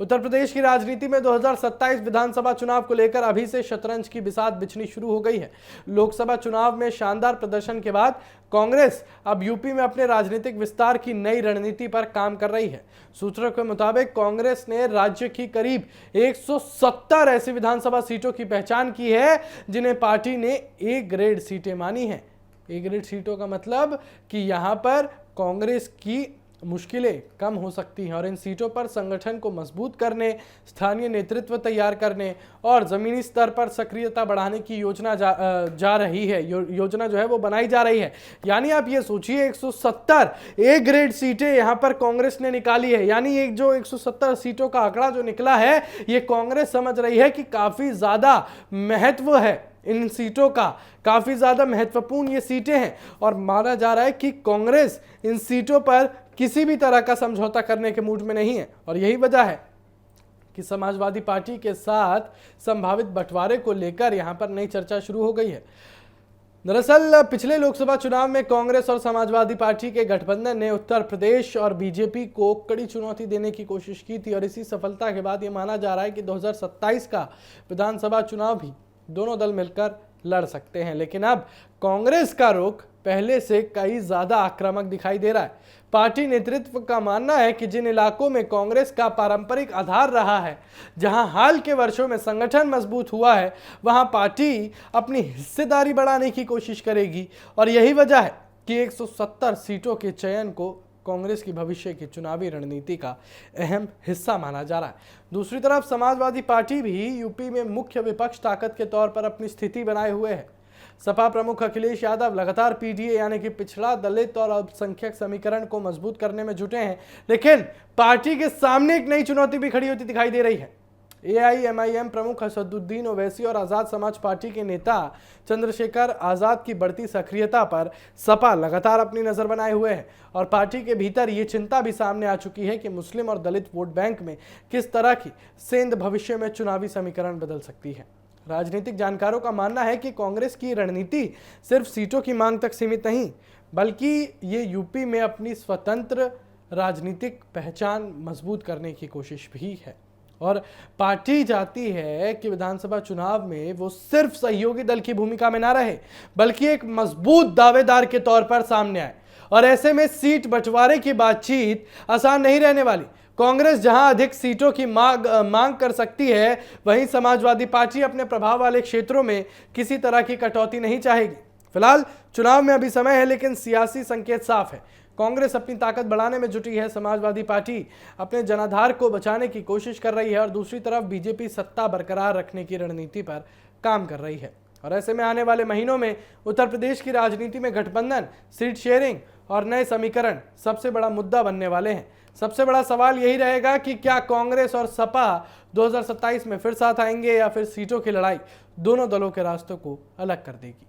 उत्तर प्रदेश की राजनीति में 2027 विधानसभा चुनाव को लेकर अभी से शतरंज की बिसात बिछनी शुरू हो गई है। लोकसभा चुनाव में शानदार प्रदर्शन के बाद कांग्रेस अब यूपी में अपने राजनीतिक विस्तार की नई रणनीति पर काम कर रही है। सूत्रों के मुताबिक कांग्रेस ने राज्य की करीब 170 ऐसी विधानसभा सीटों की पहचान की है जिन्हें पार्टी ने ए ग्रेड सीटें मानी हैं। ए ग्रेड सीटों का मतलब कि यहां पर कांग्रेस की मुश्किलें कम हो सकती हैं और इन सीटों पर संगठन को मजबूत करने, स्थानीय नेतृत्व तैयार करने और जमीनी स्तर पर सक्रियता बढ़ाने की योजना जा रही है। योजना जो है वो बनाई जा रही है। यानी आप ये सोचिए 170 ए ग्रेड सीटें यहां पर कांग्रेस ने निकाली है। यानी एक जो 170 सीटों का आंकड़ा जो निकला है, ये कांग्रेस समझ रही है कि काफी ज्यादा महत्व है इन सीटों का, काफी ज्यादा महत्वपूर्ण ये सीटें हैं और माना जा रहा है कि कांग्रेस इन सीटों पर किसी भी तरह का समझौता करने के मूड में नहीं है। और यही वजह है कि समाजवादी पार्टी के साथ संभावित बंटवारे को लेकर यहां पर नई चर्चा शुरू हो गई है। दरअसल पिछले लोकसभा चुनाव में कांग्रेस और समाजवादी पार्टी के गठबंधन ने उत्तर प्रदेश और बीजेपी को कड़ी चुनौती देने की कोशिश की थी और इसी सफलता के बाद यह माना जा रहा है कि 2027 का विधानसभा चुनाव भी दोनों दल मिलकर लड़ सकते हैं। लेकिन अब कांग्रेस का रुख पहले से कई ज्यादा आक्रामक दिखाई दे रहा है। पार्टी नेतृत्व का मानना है कि जिन इलाकों में कांग्रेस का पारंपरिक आधार रहा है, जहां हाल के वर्षों में संगठन मजबूत हुआ है, वहां पार्टी अपनी हिस्सेदारी बढ़ाने की कोशिश करेगी और यही वजह है कि 170 सीटों के चयन को कांग्रेस की भविष्य की चुनावी रणनीति का अहम हिस्सा माना जा रहा है। दूसरी तरफ समाजवादी पार्टी भी यूपी में मुख्य विपक्ष ताकत के तौर पर अपनी स्थिति बनाए हुए है। सपा प्रमुख अखिलेश यादव लगातार पीडीए यानी कि पिछड़ा, दलित और अल्पसंख्यक समीकरण को मजबूत करने में जुटे हैं, लेकिन पार्टी के सामने एक नई चुनौती भी खड़ी होती दिखाई दे रही है। एआईएमआईएम प्रमुख असदुद्दीन ओवैसी और आजाद समाज पार्टी के नेता चंद्रशेखर आजाद की बढ़ती सक्रियता पर सपा लगातार अपनी नजर बनाए हुए है और पार्टी के भीतर ये चिंता भी सामने आ चुकी है कि मुस्लिम और दलित वोट बैंक में किस तरह की सेंध भविष्य में चुनावी समीकरण बदल सकती है। राजनीतिक जानकारों का मानना है कि कांग्रेस की रणनीति सिर्फ सीटों की मांग तक सीमित नहीं, बल्कि ये यूपी में अपनी स्वतंत्र राजनीतिक पहचान मजबूत करने की कोशिश भी है और पार्टी चाहती है कि विधानसभा चुनाव में वो सिर्फ सहयोगी दल की भूमिका में ना रहे, बल्कि एक मजबूत दावेदार के तौर पर सामने आए। और ऐसे में सीट बंटवारे की बातचीत आसान नहीं रहने वाली। कांग्रेस जहां अधिक सीटों की मांग कर सकती है, वहीं समाजवादी पार्टी अपने प्रभाव वाले क्षेत्रों में किसी तरह की कटौती नहीं चाहेगी। फिलहाल चुनाव में अभी समय है, लेकिन सियासी संकेत साफ है। कांग्रेस अपनी ताकत बढ़ाने में जुटी है, समाजवादी पार्टी अपने जनाधार को बचाने की कोशिश कर रही है और दूसरी तरफ बीजेपी सत्ता बरकरार रखने की रणनीति पर काम कर रही है। और ऐसे में आने वाले महीनों में उत्तर प्रदेश की राजनीति में गठबंधन, सीट शेयरिंग और नए समीकरण सबसे बड़ा मुद्दा बनने वाले हैं। सबसे बड़ा सवाल यही रहेगा कि क्या कांग्रेस और सपा 2027 में फिर साथ आएंगे या फिर सीटों की लड़ाई दोनों दलों के रास्तों को अलग कर देगी।